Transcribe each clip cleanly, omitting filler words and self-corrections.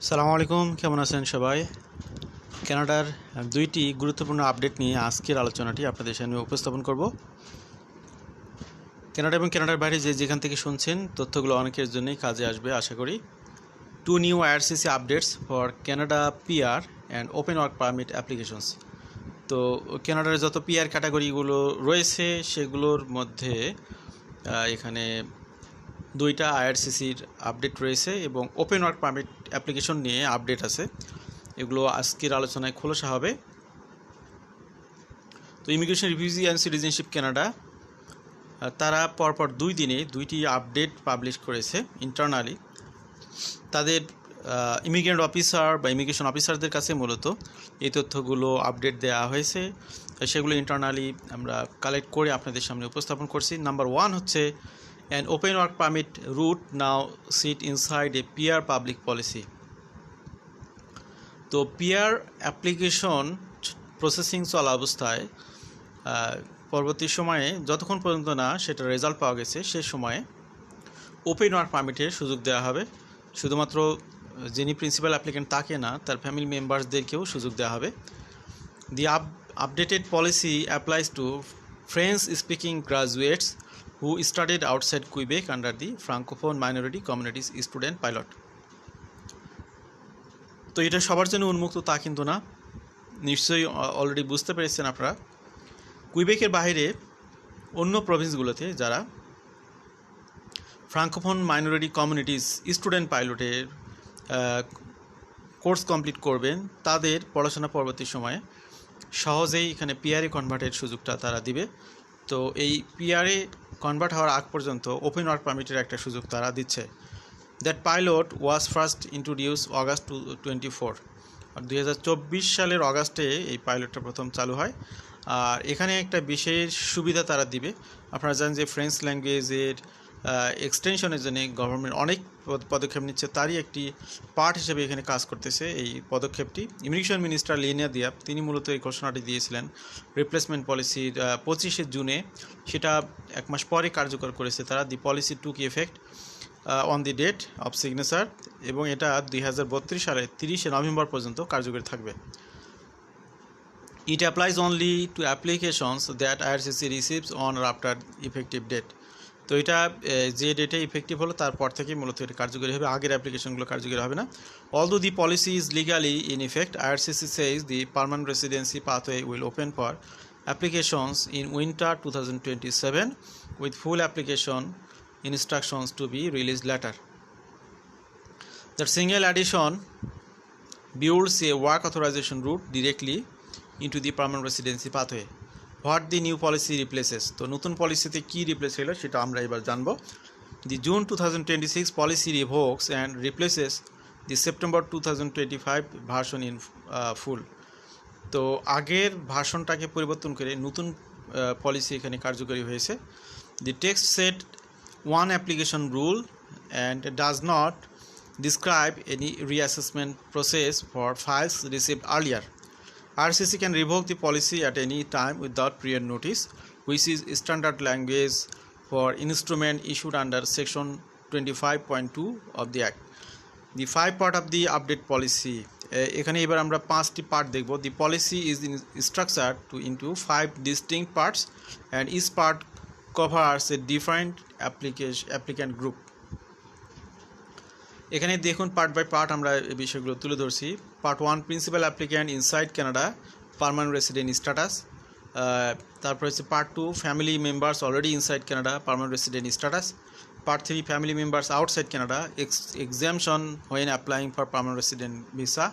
সালামু আলাইকুম, কেমন আছেন সবাই? কানাডার দুইটি গুরুত্বপূর্ণ আপডেট নিয়ে আজকের আলোচনাটি আপনাদের সামনে উপস্থাপন করব। কানাডা এবং কানাডার বাইরে যেখান থেকে শুনছেন, তথ্যগুলো অনেকের জন্যই কাজে আসবে আশা করি। 2 new IRCC updates for Canada PR and open work permit applications. তো কানাডার যত পিআর ক্যাটাগরিগুলো রয়েছে সেগুলোর মধ্যে এখানে দুইটা IRCCর আপডেট রয়েছে এবং ওপেন ওয়ার্ক পারমিট অ্যাপ্লিকেশন নিয়ে আপডেট আছে। এগুলো আজকের আলোচনায় খোলাসা হবে। তো immigration, refugee and citizenship Canada তারা পরপর 2 দিনে 2টি আপডেট পাবলিশ করেছে ইন্টারনালি। তাদের ইমিগ্রেন্ট অফিসার বা ইমিগ্রেশন অফিসারদের কাছে মূলত এই তথ্যগুলো আপডেট দেওয়া হয়েছে। সেগুলো ইন্টারনালি আমরা কালেক্ট করে আপনাদের সামনে উপস্থাপন করছি। নাম্বার 1 হচ্ছে an open work permit route now sit inside a PR public policy. তো পিআর অ্যাপ্লিকেশন প্রসেসিং চলা অবস্থায় পরবর্তী সময়ে যতক্ষণ পর্যন্ত না সেটা রেজাল্ট পাওয়া গেছে সে সময়ে ওপেন ওয়ার্ক পারমিটের সুযোগ দেওয়া হবে। শুধুমাত্র যিনি প্রিন্সিপাল অ্যাপ্লিকেন্ট তাকে না, তার ফ্যামিলি মেম্বার্সদেরকেও সুযোগ দেওয়া হবে। The updated policy applies to French speaking graduates who studied outside Quebec under the Francophone minority communities student pilot. তো এটা সবার জন্য উন্মুক্ত তা কিন্তু না, নিশ্চয়ই অলরেডি বুঝতে পেরেছেন আপনারা। কুইবেকের বাইরে অন্য প্রভিন্সগুলোতে যারা ফ্রাঙ্কোফোন মাইনরিটি কমিউনিটিস স্টুডেন্ট পাইলটের কোর্স কমপ্লিট করবেন, তাদের পড়াশোনা পরবর্তী সময়ে সহজেই এখানে পিআরএ কনভার্টের সুযোগটা তারা দিবে। তো এই পিআরএ কনভার্ট হওয়ার আগ পর্যন্ত ওপেন ওয়ার্ক পারমিটের একটা সুযোগ তারা দিচ্ছে। That pilot was first introduce August 2024, আর 2024 সালের অগাস্টে এই পাইলটটা প্রথম চালু হয়। আর এখানে একটা বিশেষ সুবিধা তারা দিবে। আপনারা জানেন যে ফ্রেঞ্চ ল্যাঙ্গুয়েজের এক্সটেনশনের জন্য গভর্নমেন্ট অনেক পদক্ষেপ নিচ্ছে, তারই একটি পার্ট হিসেবে এখানে কাজ করতেছে এই পদক্ষেপটি। ইমিগ্রেশন মিনিস্টার লিনিয়া দিয়াপ তিনি মূলত এই ঘোষণাটি দিয়েছিলেন রিপ্লেসমেন্ট পলিসির 25শে জুনে। সেটা এক মাস পরে কার্যকর করেছে তারা। The policy took effect on the date of signature, এবং এটা 2032 সালের 30শে নভেম্বর পর্যন্ত কার্যকরী থাকবে। It applies only to applications that IRCC receives on or after effective date. তো এটা যে ডেটে ইফেক্টিভ হলো তারপর থেকে মূলত এটা কার্যকরী হবে, আগের অ্যাপ্লিকেশনগুলো কার্যকরী হবে না। Although the policy is legally in effect, IRCC says the permanent residency pathway will open for applications in winter 2027 with full application instructions to be released later. That single addition builds a work authorization route directly into the permanent residency pathway. What the new policy replaces? তো নতুন পলিসিতে কি replace হলো সেটা আমরা এবার জানব। The June 2026 policy revokes and replaces the September 2025 version in full. তো আগের ভার্সনটাকে পরিবর্তন করে নতুন পলিসি এখানে কার্যকরী হয়েছে। The text set one application rule and does not describe any reassessment process for files received earlier. IRCC can revoke the policy at any time without prior notice, which is standard language for instrument issued under Section 25.2 of the Act. The 5 part of the update policy. এখানে এবার আমরা 5টি part দেখব। The policy is structured into 5 distinct parts, and each part covers a different applicant group. এখানে দেখুন part by part আমরা এই বিষয়গুলো তুলে ধরছি। Part 1, principal applicant inside Canada permanent resident status. তারপর হচ্ছে part 2, family members already inside Canada permanent resident status. Part 3, family members outside Canada exemption when applying for permanent resident visa.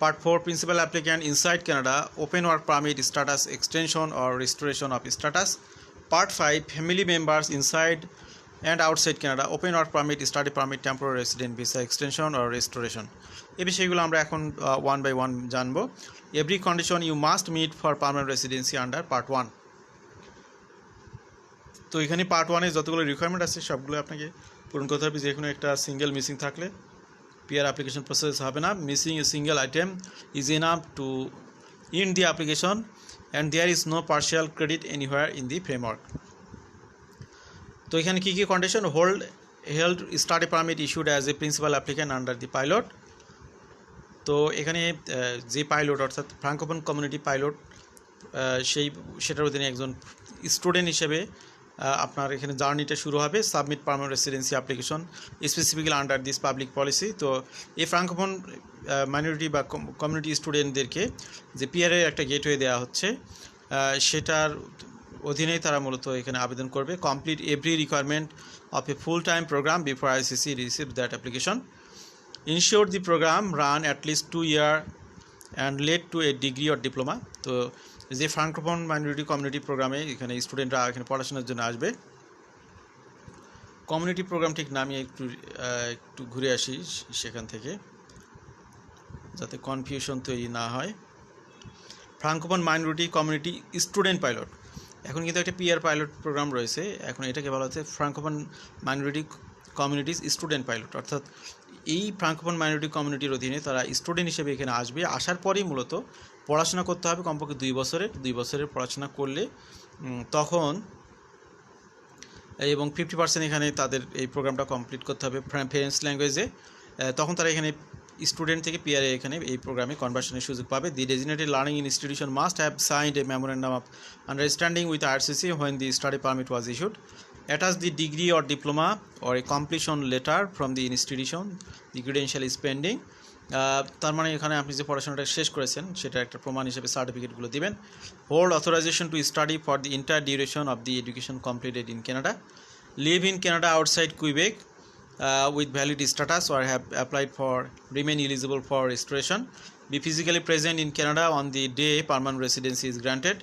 Part 4, principal applicant inside Canada open work permit status extension or restoration of status. Part 5, family members inside and outside Canada open work permit, study permit, temporary resident visa extension or restoration. এই বিষয়গুলো আমরা এখন 1 by 1 জানবো। Every condition you must meet for permanent residency under part 1. তো এখানে part 1 এ যতগুলো requirement আছে সবগুলো আপনাকে পূরণ করতে হবে। যে কোনো একটা সিঙ্গেল মিসিং থাকলে পিআর অ্যাপ্লিকেশন প্রসেস হবে না। Missing a single item is enough to end the application, and there is no partial credit anywhere in the framework. তো এখানে কি কি condition? held study permit issued as a principal applicant under the pilot, তো এখানে যে pilot অর্থাৎ Francophone community pilot সেটার অধীনে একজন স্টুডেন্ট হিসেবে আপনার এখানে জার্নিটা শুরু হবে। Submit permanent residency application specifically under this public policy. তো এই ফ্রাঙ্কোফোন মাইনরিটি বা কমিউনিটি স্টুডেন্টদেরকে যে পিআরের একটা গেটওয়ে দেওয়া হচ্ছে, সেটার অধীনেই তারা মূলত এখানে আবেদন করবে। Complete every requirement of a full time program before ICC receive that application. Ensure the program run at least 2 years and led to a degree or diploma. তো যে ফ্রাঙ্কোফোন মাইনরিটি কমিউনিটি প্রোগ্রামে এখানে স্টুডেন্টরা এখানে পড়াশোনার জন্য আসবে। কমিউনিটি প্রোগ্রাম ঠিক নামে একটু ঘুরে আসি সেখান থেকে, যাতে কনফিউশন তৈরি না হয়। Francophone minority community student pilot, এখন কিন্তু একটা পিআর পাইলট প্রোগ্রাম রয়েছে, এখন এটাকে বলা হচ্ছে Francophone minority communities student pilot. অর্থাৎ এই ফ্রাঙ্কোফোন মাইনরিটি কমিউনিটির অধীনে তারা স্টুডেন্ট হিসেবে এখানে আসবে। আসার পরেই মূলত পড়াশোনা করতে হবে কমপক্ষে 2 বছরের পড়াশোনা করলে তখন, এবং 50% এখানে তাদের এই প্রোগ্রামটা কমপ্লিট করতে হবে ফ্রেঞ্চ ল্যাঙ্গুয়েজে, তখন তারা এখানে স্টুডেন্ট থেকে পিআরএ এখানে এই প্রোগ্রামে কনভার্সনের সুযোগ পাবে। The designated learning institution must have signed a memorandum of understanding with IRCC when the study permit was issued. Attach the degree or diploma or a completion letter from the institution, the credential is pending. তার মানে এখানে আপনি যে পড়াশোনাটা শেষ করেছেন সেটা একটা প্রমাণ হিসেবে সার্টিফিকেটগুলো দিবেন। Hold authorization to study for the entire duration of the education completed in Canada. Live in Canada outside Quebec with valid status or have applied for remain eligible for restoration. Be physically present in Canada on the day permanent residency is granted.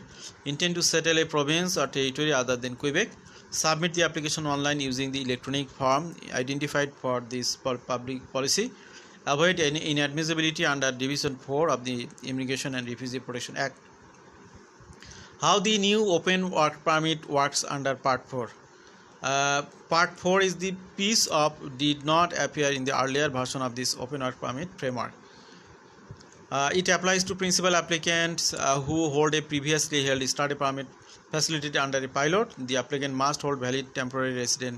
Intend to settle a province or territory other than Quebec. Submit the application online using the electronic form identified for this public policy. Avoid any inadmissibility under Division 4 of the Immigration and Refugee Protection Act. How the new open work permit works under Part 4. Part 4 is the piece of did not appear in the earlier version of this open work permit framework. It applies to principal applicants who hold a previously held study permit facilitated under a pilot. The applicant must hold valid temporary resident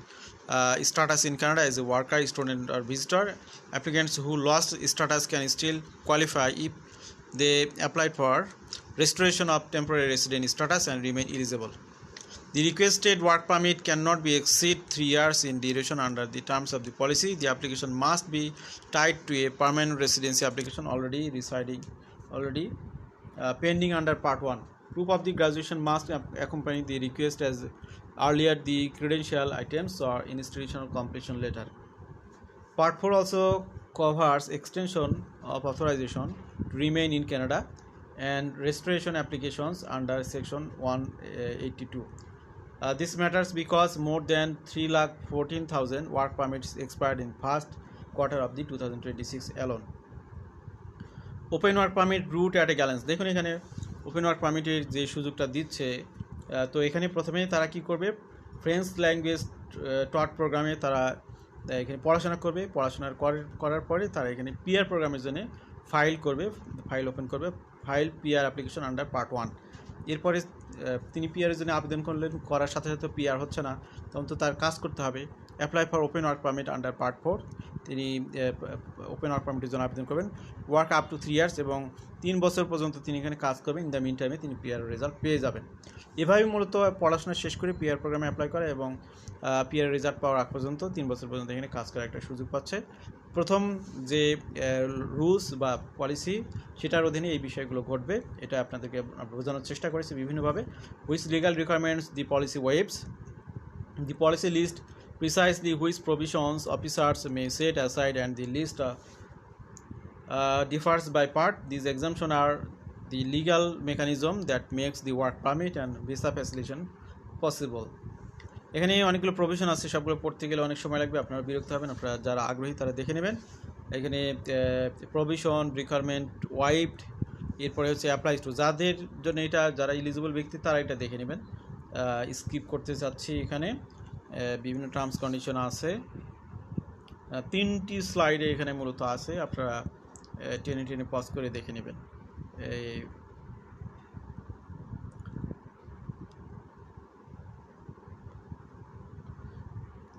status in Canada as a worker, student or visitor. Applicants who lost status can still qualify if they applied for restoration of temporary resident status and remain eligible. The requested work permit cannot be exceed 3 years in duration under the terms of the policy. The application must be tied to a permanent residency application already pending under Part 1. Proof of the graduation must accompany the request as earlier the credential items or institutional completion letter. Part 4 also covers extension of authorization to remain in Canada and restoration applications under Section 182. This matters because more than 314,000 work permits expired in first quarter of the 2026 alone. Open work permit route at a glance. দেখুন এখানে open work পারমিটের যে সুযোগটা দিচ্ছে, তো এখানে প্রথমে তারা কি করবে, ফ্রেঞ্চ ল্যাঙ্গুয়েজ টট প্রোগ্রামে তারা এখানে পড়াশোনা করবে। পড়াশোনা করার পরে তারা এখানে পিআর প্রোগ্রামের জন্য ফাইল ওপেন করবে, file PR application under Part 1। এরপরে তিনি পিআরের জন্য আবেদন করার সাথে সাথে পিআর হচ্ছে না, তখন তো তার কাজ করতে হবে। Apply for open work permit under Part 4, তিনি ওপেন ওয়ার্ক পারমিটের জন্য আবেদন করবেন। ওয়ার্ক আপ টু 3 ইয়ার্স, এবং 3 বছর পর্যন্ত তিনি এখানে কাজ করবেন। ইন দ্য মিন টাইমে তিনি পিআর রেজাল্ট পেয়ে যাবেন। এভাবে মূলত পড়াশোনা শেষ করে পিআর প্রোগ্রামে অ্যাপ্লাই করে এবং পিআর রেজাল্ট পাওয়ার আগ পর্যন্ত 3 বছর পর্যন্ত এখানে কাজ করার একটা সুযোগ পাচ্ছে। প্রথম যে রুলস বা পলিসি সেটার অধীনে এই বিষয়গুলো ঘটবে, এটা আপনাদেরকে বোঝানোর চেষ্টা করেছি বিভিন্নভাবে। Which legal requirements the policy waives, the policy lists precisely which provisions officers may set aside and the list differs by part. These exemptions are the legal mechanism that makes the work permit and visa facilitation possible. এখানে অনেকগুলো provision আছে, সবগুলো পড়তে গেলে অনেক সময় লাগবে, আপনারা বিরক্ত হবেন। আপনারা যারা আগ্রহী তারা দেখে নেবেন। এখানে প্রভিশন, রিকোয়ারমেন্ট, ওয়াইভড, এরপরে হচ্ছে অ্যাপ্লাইজ টু, যাদের জন্য এটা যারা এলিজিবল ব্যক্তি তারা এটা দেখে নেবেন। স্কিপ করতে চাচ্ছি, এখানে বিভিন্ন টার্মস কন্ডিশন আছে, 3টি স্লাইডে এখানে মূলত আছে, আপনারা টেনে টেনে পজ করে দেখে নেবেন।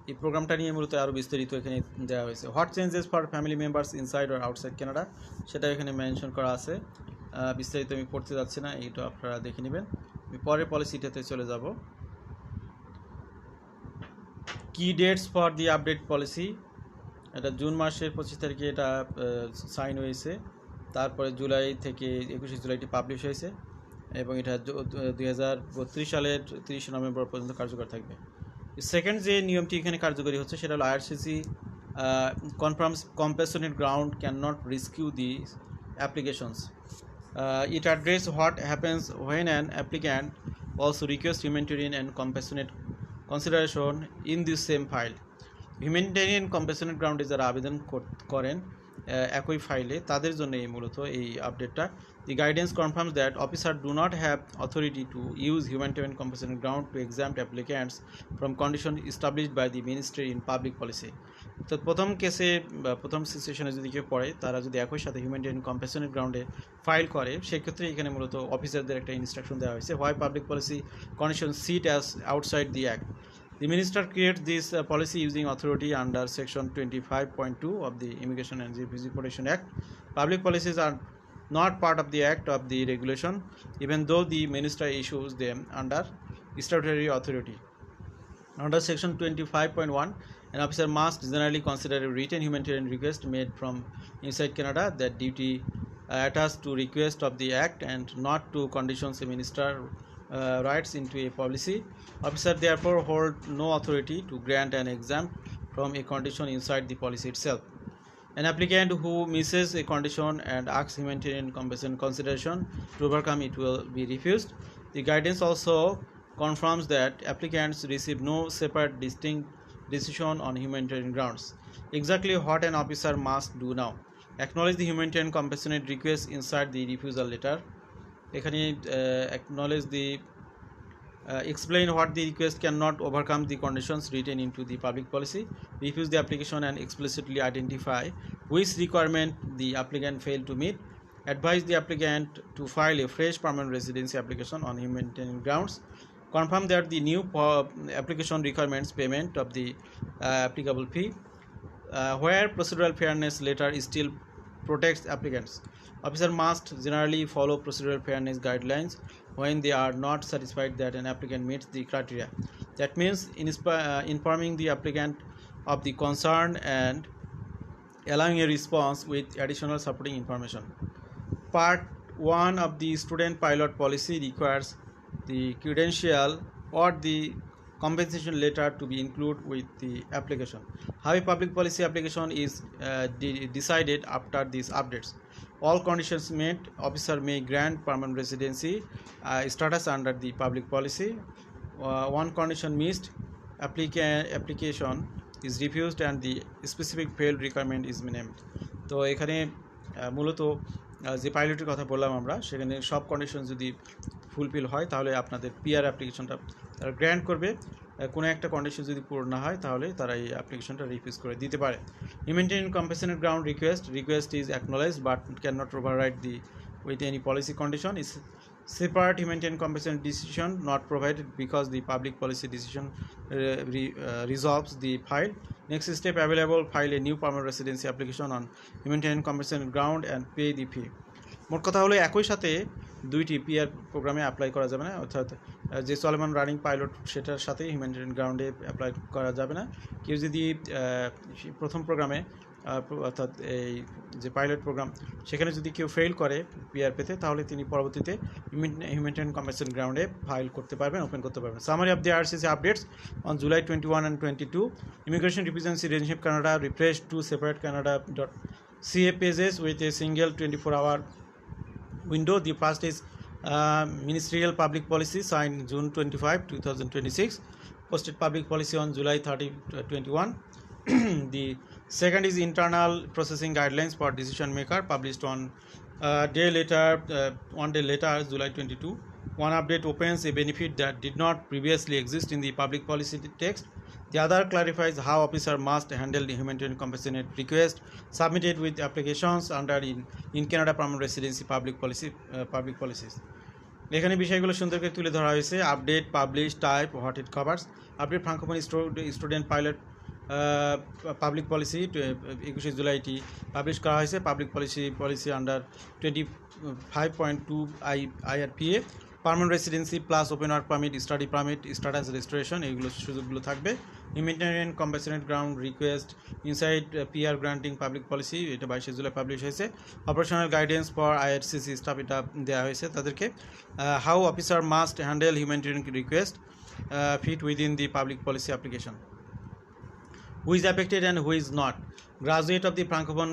এই প্রোগ্রামটা নিয়ে মূলত আরও বিস্তারিত এখানে দেওয়া হয়েছে। What changes for family members inside or outside Canada সেটা এখানে মেনশন করা আছে। বিস্তারিত আমি পড়তে যাচ্ছি না, এইটা আপনারা দেখে নেবেন। আমি পরের পলিসিটাতে চলে যাব। কি dates for the update policy, এটা জুন মাসের 25 তারিখে এটা সাইন হয়েছে। তারপরে জুলাই থেকে 21 জুলাইটি পাবলিশ হয়েছে এবং এটা 2032 সালের 30 নভেম্বর পর্যন্ত কার্যকর থাকবে। সেকেন্ড যে নিয়মটি এখানে কার্যকরী হচ্ছে সেটা হলো IRCC confirms compassionate ground can not rescue the applications. It addresses what happens when an applicant also requests humanitarian and compassionate consideration in the same file. Humanitarian compassionate গ্রাউন্ডে যারা আবেদন করেন একই ফাইলে, তাদের জন্য এই মূলত এই আপডেটটা। The guidance confirms that officer do not have authority to use humanitarian compassionate ground to exempt applicants from condition established by the ministry in public policy. তো প্রথম কেসে বা প্রথম সিচুয়েশনে যদি কেউ পড়ে, তারা যদি একই সাথে হিউম্যানিটেরিয়ান কম্প্যাশনেট গ্রাউন্ডে ফাইল করে, সেক্ষেত্রে এখানে মূলত অফিসারদের একটা ইনস্ট্রাকশন দেওয়া হয়েছে, why public policy condition sit as outside the act. The Minister creates this policy using authority under Section 25.2 of the Immigration and Refugee Protection Act. Public policies are not part of the act of the regulation, even though the Minister issues them under statutory authority. Under Section 25.1, an officer must generally consider a written humanitarian request made from inside Canada that duty attached to request of the act and not to conditions a minister writes into a policy. Officer therefore hold no authority to grant an exempt from a condition inside the policy itself. An applicant who misses a condition and asks humanitarian compassion consideration to overcome it will be refused. The guidance also confirms that applicants receive no separate distinct decision on humanitarian grounds. Exactly what an officer must do now: acknowledge the humanitarian compassionate request inside the refusal letter. এখানে acknowledge the explain what the request cannot overcome the conditions written into the public policy, refuse the application and explicitly identify which requirement the applicant failed to meet, advise the applicant to file a fresh permanent residency application on humanitarian grounds, confirm that the new application requirements payment of the applicable fee, where procedural fairness letter still protects applicants. Officer must generally follow procedural fairness guidelines when they are not satisfied that an applicant meets the criteria. That means informing the applicant of the concern and allowing a response with additional supporting information. Part 1 of the student pilot policy requires the credential or the compensation letter to be included with the application. How a public policy application is decided after these updates. All conditions met, officer may grant permanent residency status under the public policy. One condition missed, application is refused and the specific failed requirement is named. তো এখানে মূলত যে পাইলটের কথা বললাম আমরা, সেখানে সব condition যদি ফুলফিল হয় তাহলে আপনাদের পিআর অ্যাপ্লিকেশনটা তারা গ্র্যান্ট করবে। কোনো একটা কন্ডিশন যদি পূরণ না হয় তাহলে তারা এই অ্যাপ্লিকেশনটা রিফিউজ করে দিতে পারে। Humanitarian compassionate ground request is অ্যাকনোলেজড but can not override the with any policy condition. Is separate humanitarian compensation decision not provided because the public policy decision resolves the file. Next step available, file a new permanent residency application on humanitarian compensation ground and pay the fee. মোট কথা হলো একই সাথে দুইটি PR প্রোগ্রামে apply করা যাবে না, অর্থাৎ যে চলমান রানিং পাইলট সেটার সাথে হিউম্যানিটেরিয়ান গ্রাউন্ডে অ্যাপ্লাই করা যাবে না। কেউ যদি প্রথম প্রোগ্রামে অর্থাৎ এই যে পাইলট প্রোগ্রাম সেখানে যদি কেউ ফেল করে পিআর পেতে, তাহলে তিনি পরবর্তীতে হিউম্যানিটেরিয়ান কম্প্যাশন গ্রাউন্ডে ফাইল করতে পারবেন, ওপেন করতে পারবেন। Summary of the RCC updates on July 21 and 22. Immigration Represents Citizenship Canada refreshed 2 separate Canada.ca pages with a single 24-hour window. The first is Ministerial Public Policy signed June 25, 2026, posted Public Policy on July 30, 21. The second is Internal Processing Guidelines for Decision Maker, published on one day later, July 22. One update opens a benefit that did not previously exist in the public policy text. The other clarifies how officer must handle the humanitarian compassionate request submitted with applications under in Canada permanent residency public policies. এখানে বিষয়গুলো সুন্দর করে তুলে ধরা হয়েছে। Update, publish, type, what it covers. Update Francophone student pilot public policy 21শে জুলাই এটি পাবলিশ করা হয়েছে। Public policy under 25.2 IRPA, permanent residency plus open work permit, study permit, status registration, এইগুলো সুযোগগুলো থাকবে। Humanitarian compassionate ground request inside PR granting public policy, এটা 22শে জুলাই পাবলিশ হয়েছে। Operational guidance for IRCC staff, এটা দেওয়া হয়েছে তাদেরকে। How officer must handle humanitarian request fit within the public policy application. Who is affected and who is not? Graduate of the Francophone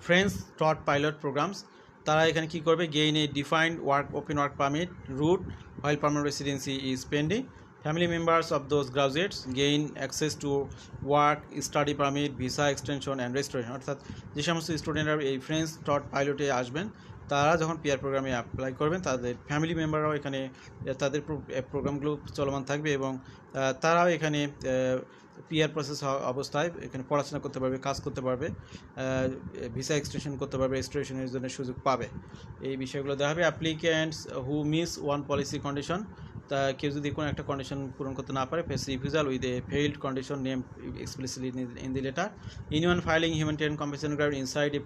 French taught pilot programs, তারা এখানে কী করবে? Gain a defined work open work permit route while permanent residency is pending. Family members of those graduates gain access to work, study permit, visa extension and restoration. অর্থাৎ যে সমস্ত স্টুডেন্টরা এই French টট পাইলটে আসবেন, তারা যখন পিআর প্রোগ্রামে অ্যাপ্লাই করবেন, তাদের ফ্যামিলি মেম্বাররাও এখানে তাদের প্রোগ্রামগুলো চলমান থাকবে এবং তারাও এখানে পিআর প্রসেস অবস্থায় এখানে পড়াশোনা করতে পারবে, কাজ করতে পারবে, ভিসা এক্সটেনশন করতে পারবে, রেজিস্ট্রেশনের জন্য সুযোগ পাবে। এই বিষয়গুলো দেওয়া হবে। Applicants who miss one policy condition, তা কেউ যদি কোনো একটা কন্ডিশন পূরণ করতে না পারে, face refusal with a failed condition name explicitly in the letter. Anyone filing humanitarian compensation ground inside A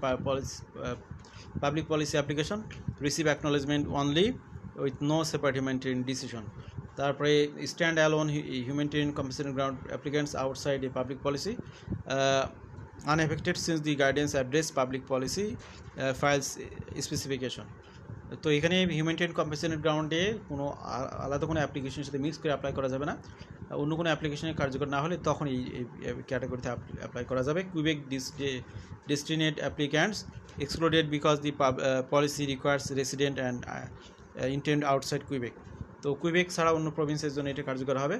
public policy application receive acknowledgement only with no separate humanitarian decision. তারপরে stand alone humanitarian compensation ground applicants outside a public policy unaffected since the guidance address public policy files specification. তো এখানে humanitarian compensation গ্রাউন্ডে কোনো আলাদা কোনো অ্যাপ্লিকেশনের সাথে mix করে অ্যাপ্লাই করা যাবে না। অন্য কোনো অ্যাপ্লিকেশনে কার্যকর না হলে তখন এই ক্যাটাগরিতে অ্যাপ্লাই করা যাবে। Quebec destined applicants excluded because the policy requires resident and intend outside Quebec. তো কুইবেক ছাড়া অন্য প্রভিন্সের জন্য এটা কার্যকর হবে।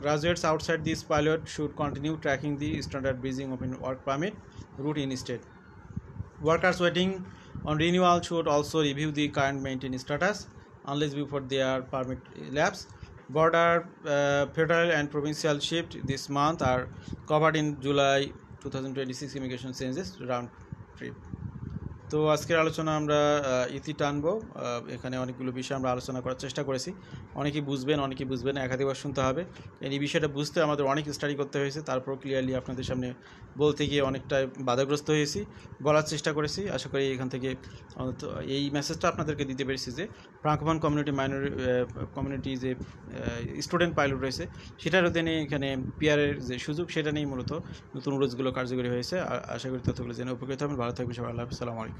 Graduates outside this pilot should continue tracking the standard bridging open work permit route in state. Workers waiting on renewal should also review the current maintenance status unless before their permit lapse. Border, federal and provincial shift this month are covered in July 2026 immigration census round trip. তো আজকের আলোচনা আমরা ইতি টানবো। এখানে অনেকগুলো বিষয় আমরা আলোচনা করার চেষ্টা করেছি। অনেকেই বুঝবেন, অনেকেই বুঝবেন না, একাধিকবার শুনতে হবে। এই বিষয়টা বুঝতে আমাদের অনেক স্টাডি করতে হয়েছে, তারপর ক্লিয়ারলি আপনাদের সামনে বলতে গিয়ে অনেকটা বাধাগ্রস্ত হয়েছি, বলার চেষ্টা করেছি। আশা করি এখান থেকে এই মেসেজটা আপনাদেরকে দিতে পেরেছি যে ফ্রাঙ্কোফোন কমিউনিটি যে স্টুডেন্ট পাইলট রয়েছে, সেটার অধীনে এখানে পিআরের যে সুযোগ, সেটা নিয়েই মূলত নতুন রুলসগুলো কার্যকরী হয়েছে। আশা করি তথ্যগুলো জেনে উপকৃত হবেন। ভালো থাকবেন সবাই। আল্লাহ হাফেজ। আসসালামু আলাইকুম।